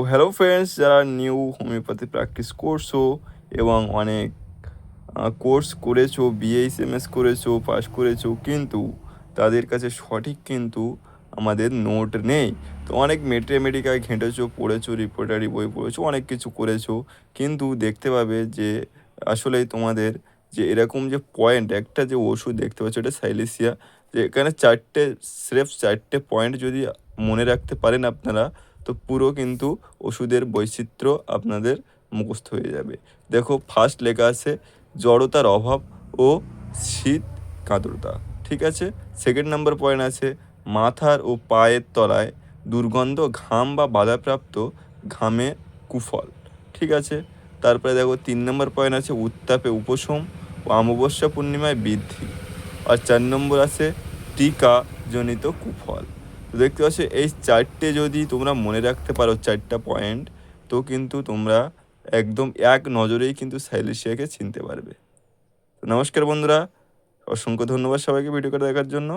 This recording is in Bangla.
হ্যালো ফ্রেন্ডস, যারা নিউ হোমিওপ্যাথি প্র্যাকটিস করছো এবং অনেক কোর্স করেছো, বিএসএমএস করেছো, পাস করেছো, কিন্তু তাদের কাছে সঠিক কিন্তু আমাদের নোট নেই। তো অনেক মেট্রিকায় ঘেঁটেছো, পড়েছো, রিপোর্টারি বই পড়েছো, অনেক কিছু করেছো, কিন্তু দেখতে পাবে যে আসলেই তোমাদের যে এরকম যে পয়েন্ট, একটা যে ওষুধ দেখতে পাচ্ছ, এটা সাইলেসিয়া, যে এখানে স্রেফ চারটে পয়েন্ট যদি মনে রাখতে পারেন আপনারা, তো পুরো কিন্তু ওষুধের বৈচিত্র্য আপনাদের মুখস্থ হয়ে যাবে। দেখো, ফার্স্ট লেখা আছে জড়তার অভাব ও শীত কাতরতা, ঠিক আছে। সেকেন্ড নাম্বার পয়েন্ট আছে মাথার ও পায়ের তলায় দুর্গন্ধ, ঘাম বা বাধাপ্রাপ্ত ঘামে কুফল, ঠিক আছে। তারপরে দেখো 3 নম্বর পয়েন্ট আছে উত্তাপে উপশম ও অমাবস্যা পূর্ণিমায় বৃদ্ধি। আর 4 নম্বর আছে টিকাজনিত কুফল। তো দেখতে পাচ্ছ, এই চারটে যদি তোমরা মনে রাখতে পারো, চারটা পয়েন্ট, তো কিন্তু তোমরা একদম এক নজরেই কিন্তু সাইলেশিয়াকে চিনতে পারবে। তো নমস্কার বন্ধুরা, অসংখ্য ধন্যবাদ সবাইকে ভিডিওটা দেখার জন্য।